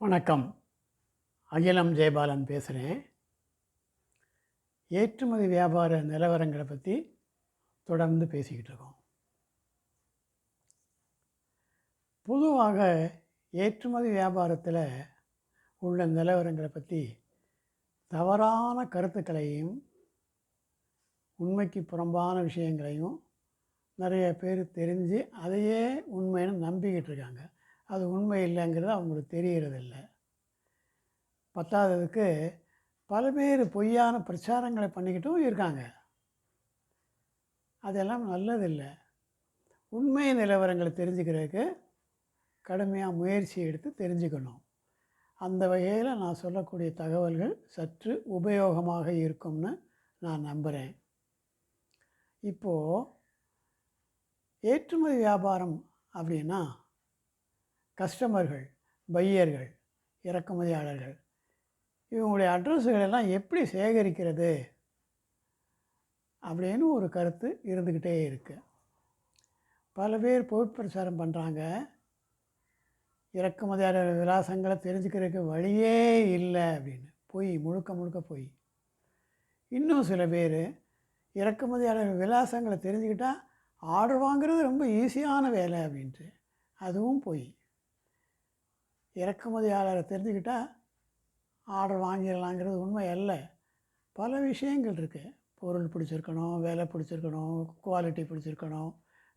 வணக்கம். அகிலம் ஜெயபாலன் பேசுகிறேன். ஏற்றுமதி வியாபார நிலவரங்களை பற்றி தொடர்ந்து பேசிக்கிட்டு இருக்கோம். பொதுவாக ஏற்றுமதி வியாபாரத்தில் உள்ள நிலவரங்களை பற்றி தவறான கருத்துக்களையும் உண்மைக்கு புறம்பான விஷயங்களையும் நிறைய பேர் தெரிஞ்சு அதையே உண்மைன்னு நம்பிக்கிட்டு இருக்காங்க. அது உண்மை இல்லைங்கிறது அவங்களுக்கு தெரியறதில்ல. பத்தாததுக்கு பல பேர் பொய்யான பிரச்சாரங்களை பண்ணிக்கிட்டும் இருக்காங்க. அதெல்லாம் நல்லதில்லை. உண்மை நிலவரங்களை தெரிஞ்சுக்கிறதுக்கு கடுமையாக முயற்சி எடுத்து தெரிஞ்சுக்கணும். அந்த வகையில் நான் சொல்லக்கூடிய தகவல்கள் சற்று உபயோகமாக இருக்கும்னு நான் நம்புகிறேன். இப்போது ஏற்றுமதி வியாபாரம் அப்படின்னா கஸ்டமர்கள், பையர்கள், இறக்குமதியாளர்கள் இவங்களுடைய அட்ரஸுகளெல்லாம் எப்படி சேகரிக்கிறது அப்படின்னு ஒரு கருத்து இருந்துக்கிட்டே இருக்குது. பல பேர் பொருட்பிரச்சாரம் பண்ணுறாங்க. இறக்குமதியாளர் விலாசங்களை தெரிஞ்சுக்கிறதுக்கு வழியே இல்லை அப்படின்னு. பொய், முழுக்க முழுக்க பொய். இன்னும் சில பேர் இறக்குமதியாளர் விலாசங்களை தெரிஞ்சுக்கிட்டால் ஆர்டர் வாங்குறது ரொம்ப ஈஸியான வேலை அப்படின்ட்டு. அதுவும் பொய். இறக்குமதியாளரை தெரிஞ்சுக்கிட்டால் ஆர்டர் வாங்கிடலாங்கிறது உண்மை அல்ல. பல விஷயங்கள் இருக்குது. பொருள் பிடிச்சிருக்கணும், விலை பிடிச்சிருக்கணும், குவாலிட்டி பிடிச்சிருக்கணும்,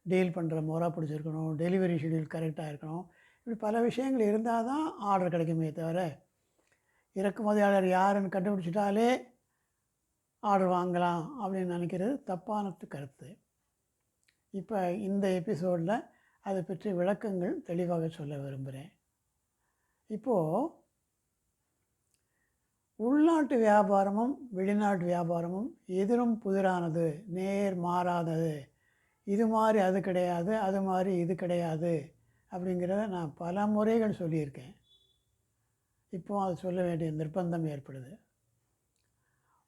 டீல் பண்ணுற முறை பிடிச்சிருக்கணும், டெலிவரி ஷெட்யூல் கரெக்டாக இருக்கணும். இப்படி பல விஷயங்கள் இருந்தால் தான் ஆர்டர் கிடைக்குமே தவிர இறக்குமதியாளர் யாருன்னு கண்டுபிடிச்சிட்டாலே ஆர்டர் வாங்கலாம் அப்படின்னு நினைக்கிறது தப்பான கருத்து. இப்போ இந்த எபிசோடில் அதை பற்றி விளக்கங்கள் தெளிவாக சொல்ல விரும்புகிறேன். இப்போது உள்நாட்டு வியாபாரமும் வெளிநாட்டு வியாபாரமும் எதிரும் புதிரானது, நேர் மாறாதது. இது மாதிரி அது கிடையாது, அது மாதிரி இது கிடையாது அப்படிங்கிறத நான் பல முறைகள் சொல்லியிருக்கேன். இப்போது அது சொல்ல வேண்டிய நிர்பந்தம் ஏற்படுது.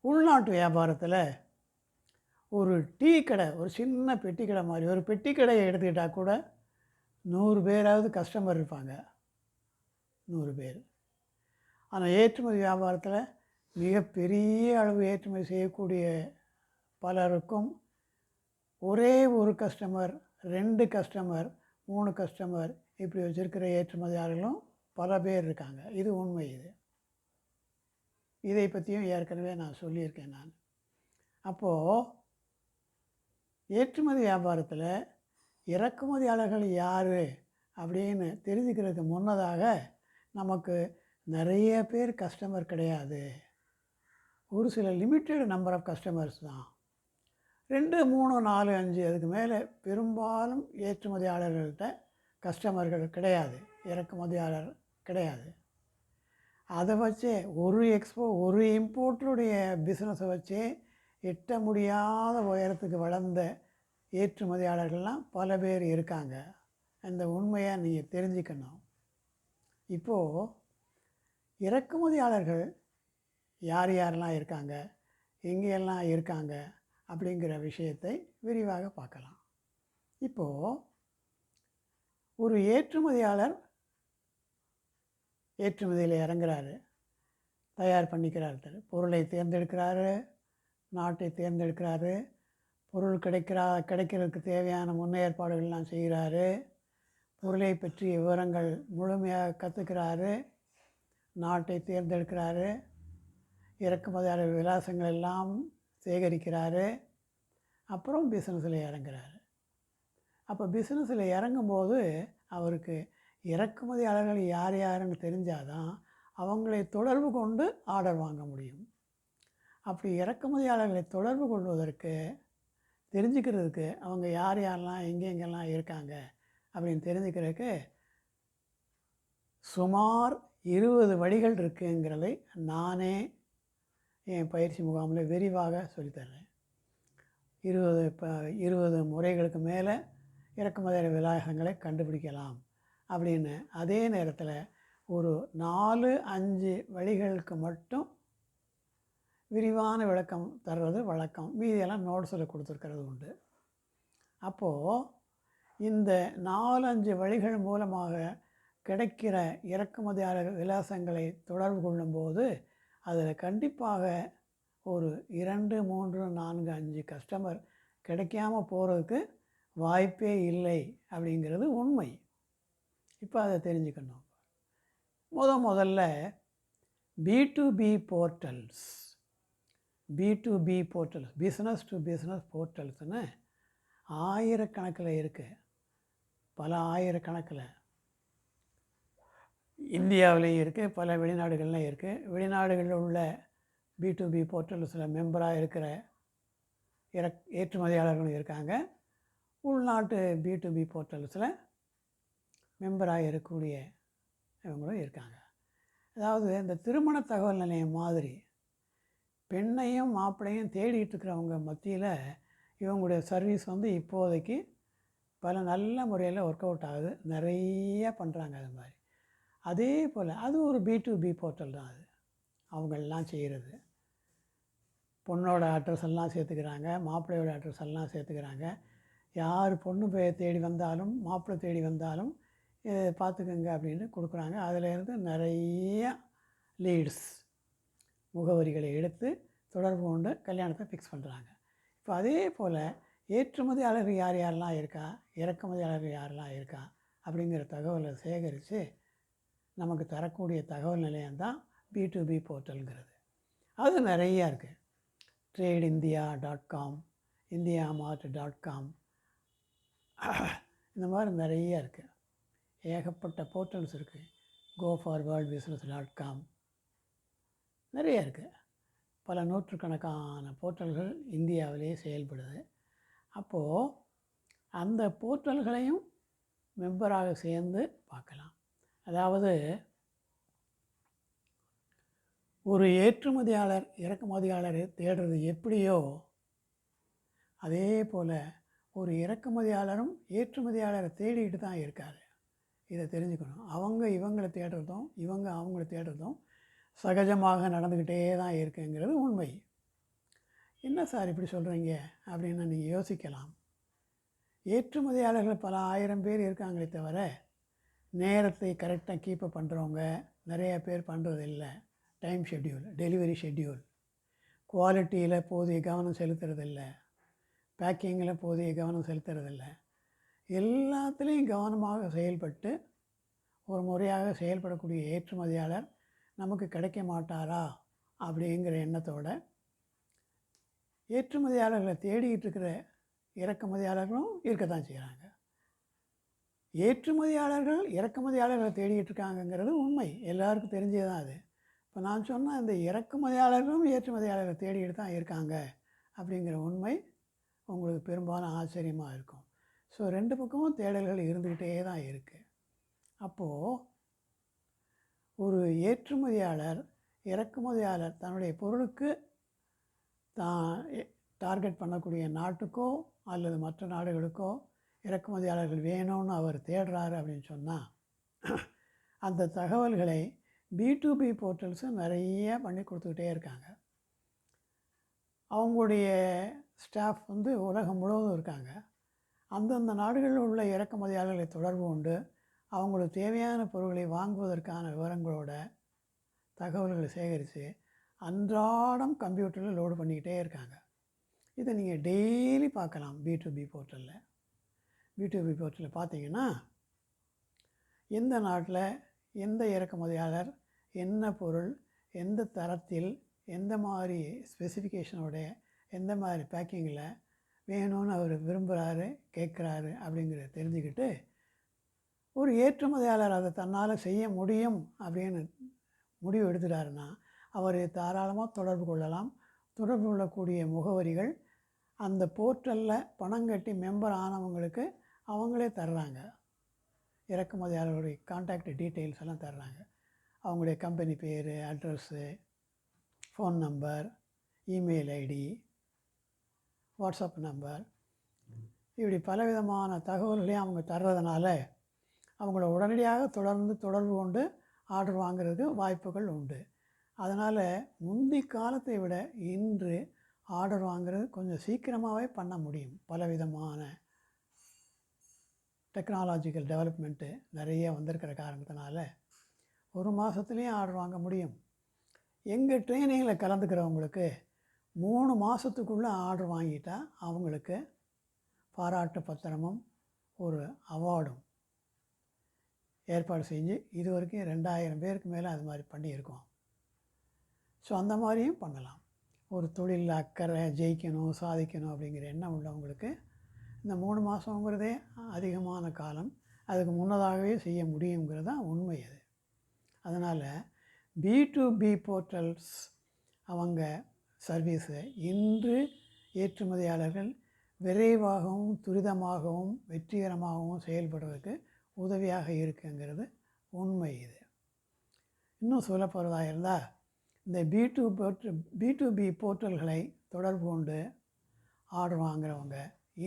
உள்நாட்டு வியாபாரத்தில் ஒரு டீ கடை, ஒரு சின்ன பெட்டி கடை மாதிரி ஒரு பெட்டி கடையை எடுத்துக்கிட்டால் கூட 100 பேராவது கஸ்டமர் இருப்பாங்க. 100 பேர். ஆனால் ஏற்றுமதி வியாபாரத்தில் மிகப்பெரிய அளவு ஏற்றுமதி செய்யக்கூடிய பலருக்கும் ஒரே ஒரு கஸ்டமர், 2 கஸ்டமர், 3 கஸ்டமர் இப்படி வச்சுருக்கிற ஏற்றுமதியாளர்களும் பல பேர் இருக்காங்க. இது உண்மை. இதை பற்றியும் ஏற்கனவே நான் சொல்லியிருக்கேன். அப்போது ஏற்றுமதி வியாபாரத்தில் இறக்குமதியாளர்கள் யார் அப்படின்னு தெரிஞ்சுக்கிறதுக்கு முன்னதாக நமக்கு நிறைய பேர் கஸ்டமர் கிடையாது. ஒரு சில லிமிட்டெட் நம்பர் ஆஃப் கஸ்டமர்ஸ் தான். 2, 3, 4, 5 அதுக்கு மேலே பெரும்பாலும் ஏற்றுமதியாளர்கள்ட்ட கஸ்டமர்கள் கிடையாது, இறக்குமதியாளர் கிடையாது. அதை வச்சே ஒரு இம்போர்ட்டருடைய பிஸ்னஸை வச்சே எட்ட முடியாத உயரத்துக்கு வளர்ந்த ஏற்றுமதியாளர்கள்லாம் பல பேர் இருக்காங்க. அந்த உண்மையை நீங்கள் தெரிஞ்சுக்கணும். இப்போது இறக்குமதியாளர்கள் யார் யாரெல்லாம் இருக்காங்க, எங்கெல்லாம் இருக்காங்க அப்படிங்கிற விஷயத்தை விரிவாக பார்க்கலாம். இப்போது ஒரு ஏற்றுமதியாளர் ஏற்றுமதியில் இறங்குறாரு, தயார் பண்ணிக்கிறாரு, பொருளை தேர்ந்தெடுக்கிறாரு, நாட்டை தேர்ந்தெடுக்கிறாரு, பொருள் கிடைக்கிறதுக்கு தேவையான முன்னேற்பாடுகள்லாம் செய்கிறாரு, பொருளை பற்றிய விவரங்கள் முழுமையாக கற்றுக்கிறாரு, நாட்டை தேர்ந்தெடுக்கிறாரு, இறக்குமதியாளர் விலாசங்கள் எல்லாம் சேகரிக்கிறாரு, அப்புறம் பிஸ்னஸில் இறங்குறாரு. அப்போ பிஸ்னஸில் இறங்கும்போது அவருக்கு இறக்குமதியாளர்கள் யார் யாருன்னு தெரிஞ்சாதான் அவங்களை தொடர்பு கொண்டு ஆர்டர் வாங்க முடியும். அப்படி இறக்குமதியாளர்களை தொடர்பு கொள்வதற்கு, தெரிஞ்சுக்கிறதுக்கு, அவங்க யார் யாரெல்லாம் எங்கெங்கெல்லாம் இருக்காங்க அப்படின்னு தெரிஞ்சுக்கிறதுக்கு சுமார் 20 வழிகள் இருக்குங்கிறதை நானே என் பயிற்சி முகாமில் விரிவாக சொல்லித்தர்றேன். 20 முறைகளுக்கு மேலே இறக்குமதியாளர் விலாசங்களை கண்டுபிடிக்கலாம் அப்படின்னு. அதே நேரத்தில் ஒரு 4-5 வழிகளுக்கு மட்டும் விரிவான விளக்கம் தர்றது வழக்கம். மீதியெல்லாம் நோட்ஸில் கொடுத்துருக்கிறது உண்டு. அப்போது இந்த 4-5 வழிகள் மூலமாக கிடைக்கிற இறக்குமதியாளர் விலாசங்களை தொடர்பு கொள்ளும்போது அதில் கண்டிப்பாக ஒரு 2, 3, 4, 5 கஸ்டமர் கிடைக்காம போகிறதுக்கு வாய்ப்பே இல்லை அப்படிங்கிறது உண்மை. இப்போ அதை தெரிஞ்சுக்கணும். முதல்ல B2B portals, B2B portals, business to business போர்ட்டல்ஸ்னு ஆயிரக்கணக்கில் இருக்குது. பல ஆயிரக்கணக்கில் இந்தியாவிலையும் இருக்குது, பல வெளிநாடுகள்லையும் இருக்குது. வெளிநாடுகளில் உள்ள B2B போர்ட்டல்ஸில் மெம்பராக இருக்கிற ஏற்றுமதியாளர்களும் இருக்காங்க. உள்நாட்டு B2B போர்ட்டல்ஸில் மெம்பராக இருக்கக்கூடிய இவங்களும் இருக்காங்க. அதாவது இந்த திருமண தகவல் நிலையம் மாதிரி பெண்ணையும் மாப்பிள்ளையும் தேடிட்டு இருக்கிறவங்க மத்தியில் இவங்களுடைய சர்வீஸ் இப்போதைக்கு பல நல்ல முறையில் ஒர்க் அவுட் ஆகுது. நிறைய பண்ணுறாங்க. அது மாதிரி அதே போல் அது ஒரு B2B போர்ட்டல் தான். அது அவங்களெலாம் செய்கிறது. பொண்ணோட அட்ரஸ் எல்லாம் சேர்த்துக்கிறாங்க, மாப்பிள்ளையோட அட்ரஸ் எல்லாம் சேர்த்துக்கிறாங்க. யார் பொண்ணு தேடி வந்தாலும் மாப்பிள்ளை தேடி வந்தாலும் பார்த்துக்கோங்க அப்படின்னு கொடுக்குறாங்க. அதிலேருந்து நிறைய லீட்ஸ் முகவரிகளை எடுத்து தொடர்பு கொண்டு கல்யாணத்தை ஃபிக்ஸ் பண்ணுறாங்க. இப்போ அதே போல் ஏற்றுமதியாளர்கள் யார் யாரெல்லாம் இருக்கா, இறக்குமதியாளர்கள் யாரெல்லாம் இருக்கா அப்படிங்கிற தகவலை சேகரித்து நமக்கு தரக்கூடிய தகவல் நிலையம்தான் B2B போர்ட்டலுங்கிறது. அது நிறையா இருக்குது. TradeIndia.com, IndiaMart.com, இந்த மாதிரி நிறைய இருக்குது. ஏகப்பட்ட போர்ட்டல்ஸ் இருக்குது. GoForWorldBusiness.com நிறைய இருக்குது. பல நூற்றுக்கணக்கான போர்ட்டல்கள் இந்தியாவிலேயே செயல்படுது. அப்போது அந்த போர்ட்டல்களையும் மெம்பராக சேர்ந்து பார்க்கலாம். அதாவது ஒரு ஏற்றுமதியாளர் இறக்குமதியாளரை தேடுறது எப்படியோ அதே போல் ஒரு இறக்குமதியாளரும் ஏற்றுமதியாளரை தேடிட்டு தான் இருக்கார். இதை தெரிஞ்சுக்கணும். அவங்க இவங்களை தேடுறதும் இவங்க அவங்கள தேடுறதும் சகஜமாக நடந்துக்கிட்டே தான் இருக்குங்கிறது உண்மை. என்ன சார் இப்படி சொல்கிறீங்க அப்படின்னு நீங்கள் யோசிக்கலாம். ஏற்றுமதியாளர்கள் பல ஆயிரம் பேர் இருக்காங்களே தவிர நேரத்தை கரெக்டாக கீப்பப் பண்ணுறவங்க நிறைய பேர் பண்ணுறதில்லை. டைம் ஷெட்யூல், டெலிவரி ஷெட்யூல், குவாலிட்டியில் போதிய கவனம் செலுத்துறதில்லை, பேக்கிங்கில் போதிய கவனம் செலுத்துறதில்லை. எல்லாத்துலேயும் கவனமாக செயல்பட்டு ஒரு முறையாக செயல்படக்கூடிய ஏற்றுமதியாளர் நமக்கு கிடைக்க மாட்டாரா அப்படிங்கிற எண்ணத்தோட ஏற்றுமதியாளர்களை தேடிக்கிட்டு இருக்கிற இறக்குமதியாளர்களும் இருக்க தான் செய்கிறாங்க. ஏற்றுமதியாளர்கள் இறக்குமதியாளர்களை தேடிக்கிட்டு இருக்காங்கங்கிறது உண்மை, எல்லாருக்கும் தெரிஞ்சே தான் அது. இப்போ நான் சொன்ன இந்த இறக்குமதியாளர்களும் ஏற்றுமதியாளர்களை தேடிக்கிட்டு தான் இருக்காங்க அப்படிங்கிற உண்மை உங்களுக்கு பெரும்பாலும் ஆச்சரியமாக இருக்கும். ஸோ ரெண்டு பக்கமும் தேடல்கள் இருந்துக்கிட்டே தான் இருக்குது. அப்போது ஒரு ஏற்றுமதியாளர் இறக்குமதியாளர் தன்னுடைய பொருளுக்கு தான் டார்கெட் பண்ணக்கூடிய நாட்டுக்கோ அல்லது மற்ற நாடுகளுக்கோ இறக்குமதியாளர்கள் வேணும்னு அவர் தேடுறாரு அப்படின்னு சொன்னால் அந்த தகவல்களை B2B போர்ட்டல்ஸு நிறைய பண்ணி கொடுத்துக்கிட்டே இருக்காங்க. அவங்களுடைய ஸ்டாஃப் உலகம் முழுவதும் இருக்காங்க. அந்தந்த நாடுகளில் உள்ள இறக்குமதியாளர்களை தொடர்பு கொண்டு அவங்களுக்கு தேவையான பொருட்களை வாங்குவதற்கான விவரங்களோட தகவல்களை சேகரித்து அன்றாடம் கம்ப்யூட்டரில் லோடு பண்ணிக்கிட்டே இருக்காங்க. இதை நீங்கள் டெய்லி பார்க்கலாம். B2B போர்ட்டலில் பார்த்தீங்கன்னா எந்த நாட்டில் எந்த இறக்குமதியாளர் என்ன பொருள் எந்த தரத்தில் எந்த மாதிரி ஸ்பெசிஃபிகேஷனோடைய எந்த மாதிரி பேக்கிங்கில் வேணும்னு அவர் விரும்புகிறாரு கேட்குறாரு அப்படிங்கிறத தெரிஞ்சுக்கிட்டு ஒரு ஏற்றுமதியாளர் அதை தன்னால் செய்ய முடியும் அப்படின்னு முடிவு எடுத்துட்டாருன்னா அவர் தாராளமாக தொடர்பு கொள்ளலாம். தொடர்பு கொள்ளக்கூடிய முகவரிகள் அந்த போர்ட்டலில் பணம் கட்டி மெம்பர் ஆனவங்களுக்கு அவங்களே தர்றாங்க. இறக்குமதியாளர்களுடைய கான்டாக்ட் டீட்டெயில்ஸ் எல்லாம் தர்றாங்க. அவங்களுடைய கம்பெனி பேர், address, phone number, email ID, WhatsApp number, இப்படி பலவிதமான தகவல்களையும் அவங்க தர்றதுனால அவங்கள உடனடியாக தொடர்பு கொண்டு ஆர்டர் வாங்குறதுக்கு வாய்ப்புகள் உண்டு. அதனால் முந்தி காலத்தை விட இன்று ஆர்டர் வாங்குறது கொஞ்சம் சீக்கிரமாகவே பண்ண முடியும். பலவிதமான டெக்னாலஜிக்கல் டெவலப்மெண்ட்டு நிறைய வந்திருக்கிற காரணத்தினால ஒரு மாதத்துலேயும் ஆர்டர் வாங்க முடியும். எங்கள் ட்ரைனிங்கில் கலந்துக்கிறவங்களுக்கு 3 மாதத்துக்குள்ளே ஆர்டர் வாங்கிட்டால் அவங்களுக்கு பாராட்டு பத்திரமும் ஒரு அவார்டும் ஏற்பாடு செஞ்சு இது வரைக்கும் 2000 பேருக்கு மேலே அது மாதிரி பண்ணியிருக்கோம். ஸோ அந்த மாதிரியும் பண்ணலாம். ஒரு தொழிலில் அக்கறை, ஜெயிக்கணும், சாதிக்கணும் அப்படிங்கிற எண்ணம் உள்ளவங்களுக்கு இந்த 3 மாதங்கிறதே அதிகமான காலம். அதுக்கு முன்னதாகவே செய்ய முடியுங்கிறது தான் உண்மை. அது அதனால் B2B போர்ட்டல்ஸ் அவங்க சர்வீஸை இன்று ஏற்றுமதியாளர்கள் விரைவாகவும் துரிதமாகவும் வெற்றிகரமாகவும் செயல்படுவதற்கு உதவியாக இருக்குங்கிறது உண்மை. இது இன்னும் சொல்ல போகிறதா இருந்தால் இந்த B2B போர்ட்டல்களை தொடர்பு கொண்டு ஆர்டர் வாங்குகிறவங்க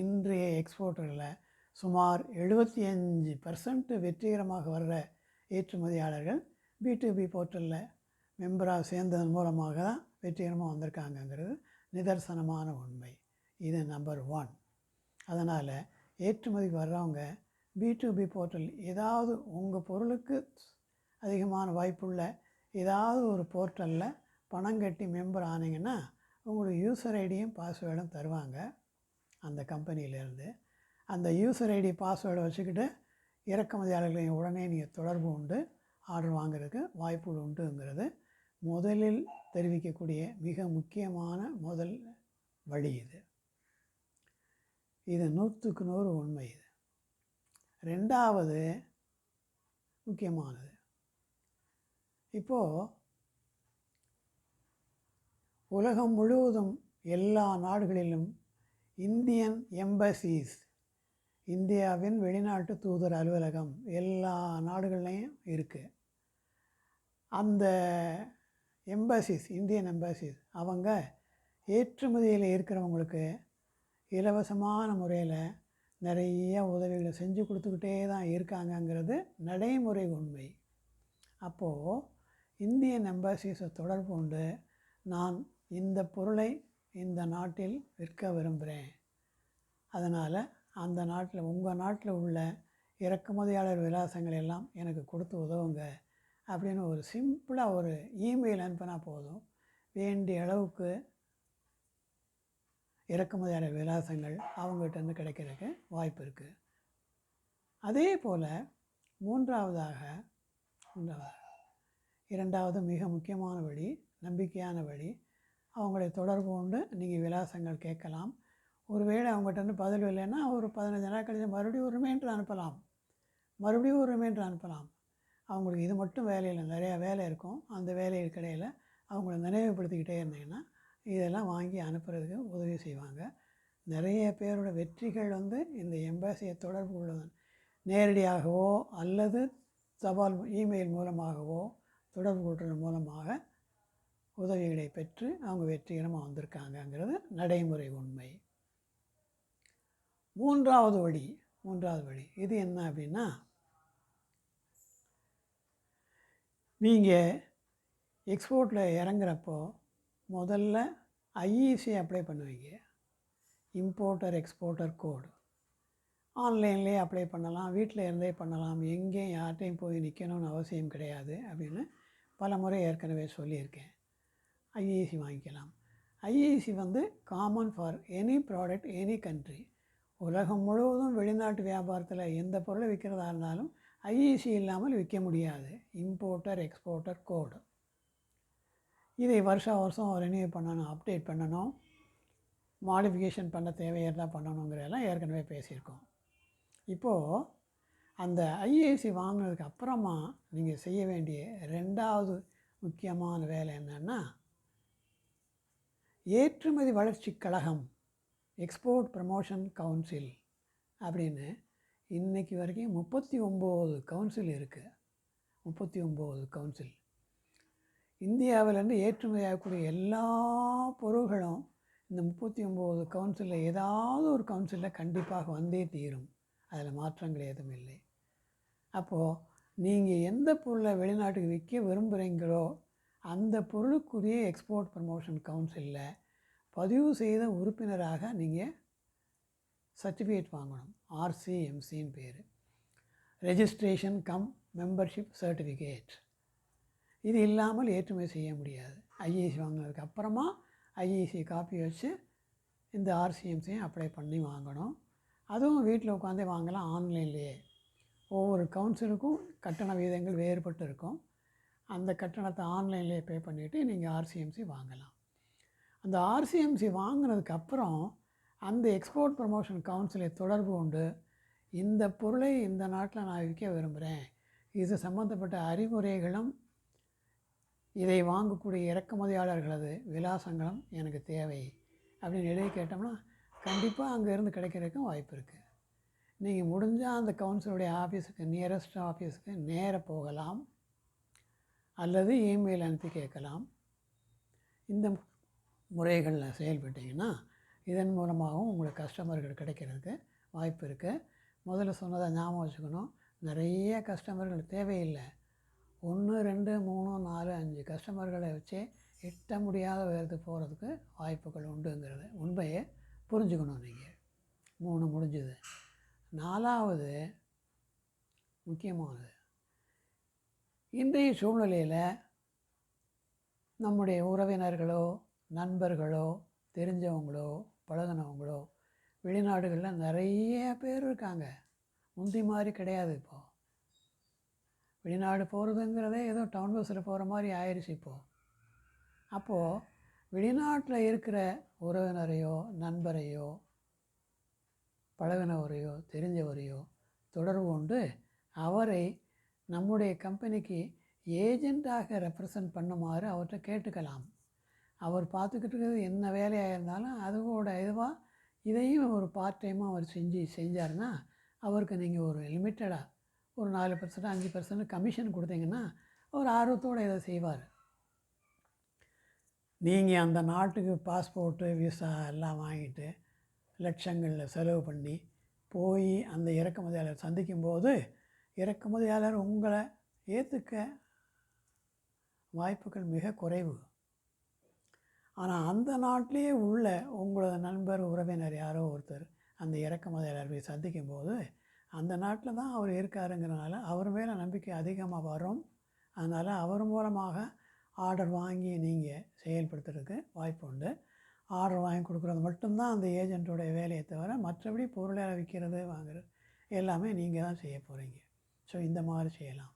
இன்றைய எக்ஸ்போர்ட்டர்களில் சுமார் 75% வெற்றிகரமாக வர்ற ஏற்றுமதியாளர்கள் B2B போர்ட்டலில் மெம்பராக சேர்ந்ததன் மூலமாக தான் வெற்றிகரமாக வந்திருக்காங்கங்கிறது நிதர்சனமான உண்மை. இது நம்பர் 1. அதனால் ஏற்றுமதிக்கு வர்றவங்க B2B போர்ட்டல் ஏதாவது உங்கள் பொருளுக்கு அதிகமான வாய்ப்புள்ள ஏதாவது ஒரு போர்ட்டலில் பணம் கட்டி மெம்பர் ஆனீங்கன்னா உங்களுக்கு யூசர் ஐடியும் பாஸ்வேர்டும் தருவாங்க அந்த கம்பெனியிலேருந்து. அந்த யூசர் ஐடி பாஸ்வேர்டை வச்சுக்கிட்டு இறக்குமதியாளர்களையும் உடனே நீங்கள் தொடர்பு உண்டு ஆர்டர் வாங்குறதுக்கு வாய்ப்புகள் உண்டுங்கிறது முதலில் தெரிவிக்கக்கூடிய மிக முக்கியமான முதல் வழி. இது 100க்கு 100 உண்மை. இது 2வது முக்கியமானது. இப்போது உலகம் முழுவதும் எல்லா நாடுகளிலும் இந்தியன் எம்பசிஸ், இந்தியாவின் வெளிநாட்டு தூதர் அலுவலகம் எல்லா நாடுகள்லேயும் இருக்குது. அந்த எம்பசிஸ், இந்தியன் எம்பசிஸ் அவங்க ஏற்றுமதியில் இருக்கிறவங்களுக்கு இலவசமான முறையில் நிறைய உதவிகளை செஞ்சு கொடுத்துக்கிட்டே தான் இருக்காங்கங்கிறது நடைமுறை உண்மை. அப்போது இந்தியன் எம்பசிஸை தொடர்பு கொண்டு நான் இந்த பொருளை இந்த நாட்டில் விற்க விரும்புகிறேன், அதனால் அந்த நாட்டில் உங்கள் நாட்டில் உள்ள இறக்குமதியாளர் விலாசங்கள் எல்லாம் எனக்கு கொடுத்து உதவுங்க அப்படின்னு ஒரு சிம்பிளாக ஒரு இமெயில் அனுப்பினா போதும், வேண்டிய அளவுக்கு இறக்குமதியாளர் விலாசங்கள் அவங்ககிட்டருந்து கிடைக்கிறதுக்கு வாய்ப்பு இருக்குது. அதே போல் இரண்டாவது மிக முக்கியமான வழி, நம்பிக்கையான வழி, அவங்களை தொடர்பு கொண்டு நீங்கள் விலாசங்கள் கேட்கலாம். ஒருவேளை அவங்ககிட்ட பதில் இல்லைன்னா ஒரு 15 நாள் கழிச்சு மறுபடியும் ஒரு ரிமைண்டர் அனுப்பலாம். அவங்களுக்கு இது மட்டும் வேலை இல்லை, நிறையா வேலை இருக்கும். அந்த வேலைக்கு இடையில் அவங்கள நினைவுபடுத்திக்கிட்டே இருந்தீங்கன்னா இதெல்லாம் வாங்கி அனுப்புறதுக்கு உதவி செய்வாங்க. நிறைய பேரோட வெற்றிகள் இந்த எம்பசியை தொடர்பு கொள்வதன் நேரடியாகவோ அல்லது தபால் இமெயில் மூலமாகவோ தொடர்பு கொள்வது மூலமாக உதவிகளை பெற்று அவங்க வெற்றிகரமாக வந்திருக்காங்கங்கிறது நடைமுறை உண்மை. மூன்றாவது வழி இது என்ன அப்படின்னா, நீங்கள் எக்ஸ்போர்ட்டில் இறங்குறப்போ முதல்ல ஐஇசி அப்ளை பண்ணுவீங்க, இம்போர்ட்டர் எக்ஸ்போர்ட்டர் கோடு. ஆன்லைன்லேயே அப்ளை பண்ணலாம், வீட்டில் இருந்தே பண்ணலாம், எங்கேயும் யார்கிட்டையும் போய் நிற்கணும்னு அவசியம் கிடையாது அப்படின்னு பல முறை ஏற்கனவே சொல்லியிருக்கேன். ஐஇசி வாங்கிக்கலாம். IEC common for any product any country. உலகம் முழுவதும் வெளிநாட்டு வியாபாரத்தில் எந்த பொருளை விற்கிறதா இருந்தாலும் ஐஇசி இல்லாமல் விற்க முடியாது. இம்போர்ட்டர் எக்ஸ்போர்ட்டர் கோடு. இதை வருஷம் ரினியூ பண்ணணும், அப்டேட் பண்ணணும், மாடிஃபிகேஷன் பண்ண தேவையெல்லாம் பண்ணணுங்கிறதெல்லாம் ஏற்கனவே பேசியிருக்கோம். இப்போது அந்த ஐஏசி வாங்கினதுக்கு அப்புறமா நீங்கள் செய்ய வேண்டிய 2வது முக்கியமான வேலை என்னென்னா, ஏற்றுமதி வளர்ச்சி கழகம், எக்ஸ்போர்ட் ப்ரமோஷன் கவுன்சில் அப்படின்னு இன்றைக்கி வரைக்கும் 39 கவுன்சில் இருக்குது. 39 கவுன்சில். இந்தியாவிலேருந்து ஏற்றுமதி ஆகக்கூடிய எல்லா பொருள்களும் இந்த 39 கவுன்சிலில் ஏதாவது ஒரு கவுன்சிலில் கண்டிப்பாக வந்தே தீரும். அதில் மாற்றங்கள் எதுவும் இல்லை. அப்போது நீங்கள் எந்த பொருளை வெளிநாட்டுக்கு விற்க விரும்புகிறீங்களோ அந்த பொருளுக்குரிய எக்ஸ்போர்ட் ப்ரமோஷன் கவுன்சிலில் பதிவு செய்த உறுப்பினராக நீங்கள் சர்டிஃபிகேட் வாங்கணும். RCMCன்னு பேர். Registration come membership certificate. இது இல்லாமல் ஏற்றுமதி செய்ய முடியாது. ஐஏசி வாங்கினதுக்கு அப்புறமா ஐஏசி காப்பி வச்சு இந்த ஆர்சிஎம்சியும் அப்ளை பண்ணி வாங்கணும். அதுவும் வீட்டில் உட்காந்தே வாங்கலாம், ஆன்லைன்லேயே. ஒவ்வொரு கவுன்சிலுக்கும் கட்டண விகிதங்கள் வேறுபட்டு இருக்கும். அந்த கட்டணத்தை ஆன்லைன்லேயே பே பண்ணிவிட்டு நீங்கள் ஆர்சிஎம்சி வாங்கலாம். அந்த ஆர்சிஎம்சி வாங்கினதுக்கப்புறம் அந்த எக்ஸ்போர்ட் ப்ரமோஷன் கவுன்சிலை தொடர்பு கொண்டு இந்த பொருளை இந்த நாட்டில் நான் விற்க விரும்புகிறேன், இது சம்மந்தப்பட்ட அறிவுரைகளும் இதை வாங்கக்கூடிய இறக்குமதியாளர்களது விலாசங்களும் எனக்கு தேவை அப்படின்னு எழுதி கேட்டோம்னா கண்டிப்பாக அங்கேருந்து கிடைக்கிறதுக்கும் வாய்ப்பு இருக்குது. நீங்கள் முடிஞ்சால் அந்த கவுன்சிலுடைய ஆஃபீஸுக்கு, நியரஸ்ட் ஆஃபீஸுக்கு நேர போகலாம், அல்லது இமெயில் அனுப்பி கேட்கலாம். இந்த முறைகளில் செயல்பட்டிங்கன்னா இதன் மூலமாகவும் உங்களுக்கு கஸ்டமர்கள் கிடைக்கிறதுக்கு வாய்ப்பு இருக்குது. முதல்ல சொன்னதை ஞாபகம் வச்சுக்கணும். நிறைய கஸ்டமர்கள் தேவையில்லை. 1 2 3 4 5 கஸ்டமர்களை வச்சே எட்ட முடியாத உயரத்துக்கு போகிறதுக்கு வாய்ப்புகள் உண்டுங்கிறது உண்மையை புரிஞ்சுக்கணும். நீங்கள் 3 முடிஞ்சுது. 4வது முக்கியமானது, இன்றைய சூழ்நிலையில் நம்முடைய உறவினர்களோ நண்பர்களோ தெரிஞ்சவங்களோ பழகினவங்களோ வெளிநாடுகளில் நிறைய பேர் இருக்காங்க. முந்தி மாதிரி கிடையாது. இப்போது வெளிநாடு போகிறதுங்கிறதே ஏதோ டவுன் பஸ்ஸில் போகிற மாதிரி ஆயிடுச்சு இப்போது. அப்போது வெளிநாட்டில் இருக்கிற உறவினரையோ நண்பரையோ பழகினவரையோ தெரிஞ்சவரையோ தொடர்பு கொண்டு அவரை நம்முடைய கம்பெனிக்கு ஏஜெண்ட்டாக ரெப்ரசன்ட் பண்ணுமாறு அவர்கிட்ட கேட்டுக்கலாம். அவர் பார்த்துக்கிட்டு இருக்கிறது என்ன வேலையாக இருந்தாலும் அதோட இதுவாக இதையும் ஒரு பார்ட் டைமாக அவர் செஞ்சார்னா அவருக்கு நீங்கள் ஒரு லிமிட்டடாக ஒரு 4% 5% கமிஷன் கொடுத்தீங்கன்னா அவர் ஆர்வத்தோடு இதை செய்வார். நீங்கள் அந்த நாட்டுக்கு பாஸ்போர்ட்டு விசா எல்லாம் வாங்கிட்டு லட்சங்களில் செலவு பண்ணி போய் அந்த இறக்குமதியாளர் சந்திக்கும்போது இறக்குமதியாளர் உங்களை ஏற்றுக்க வாய்ப்புகள் மிக குறைவு. ஆனால் அந்த நாட்டிலே உள்ள உங்களோட நண்பர் உறவினர் யாரோ ஒருத்தர் அந்த இறக்குமதியாளர் போய் சந்திக்கும்போது அந்த நாட்டில் தான் அவர் இருக்காருங்கிறனால அவர் மேலே நம்பிக்கை அதிகமாக வரும். அதனால் அவர் மூலமாக ஆர்டர் வாங்கி நீங்கள் செயல்படுத்துறதுக்கு வாய்ப்பு உண்டு. ஆர்டர் வாங்கி கொடுக்குறது மட்டும்தான் அந்த ஏஜென்ட்டோடைய வேலையை தவிர மற்றபடி பொருளை விற்கிறது வாங்குறது எல்லாமே நீங்கள் தான் செய்ய போகிறீங்க. ஸோ இந்த மாதிரி செய்யலாம்.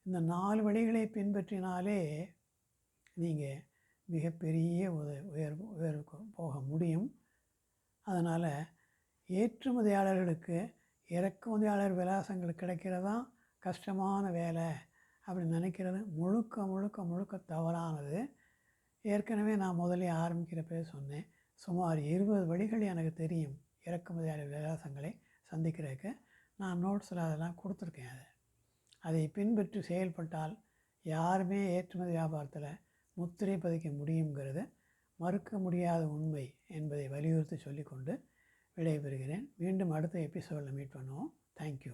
இந்த 4 வழிகளை பின்பற்றினாலே நீங்கள் மிகப்பெரிய உயர்வுக்கு போக முடியும். அதனால் ஏற்றுமதியாளர்களுக்கு இறக்குமதியாளர் விலாசங்கள் கிடைக்கிறதா கஷ்டமான வேலை அப்படின்னு நினைக்கிறது முழுக்க முழுக்க முழுக்க தவறானது. ஏற்கனவே நான் முதலே ஆரம்பிக்கிறப்பே சொன்னேன், சுமார் 20 வழிகள் எனக்கு தெரியும் இறக்குமதியாளர் விலாசங்களை சந்திக்கிறதுக்கு. நான் நோட்ஸில் அதெல்லாம் கொடுத்துருக்கேன். அதை பின்பற்றி செயல்பட்டால் யாருமே ஏற்றுமதி வியாபாரத்தில் முத்திரை பதிக்க முடியுங்கிறது மறுக்க முடியாத உண்மை என்பதை வலியுறுத்தி சொல்லிக்கொண்டு விடைபெறுகிறேன். மீண்டும் அடுத்த எபிசோடில் மீட் பண்ணுவோம். தேங்க்யூ.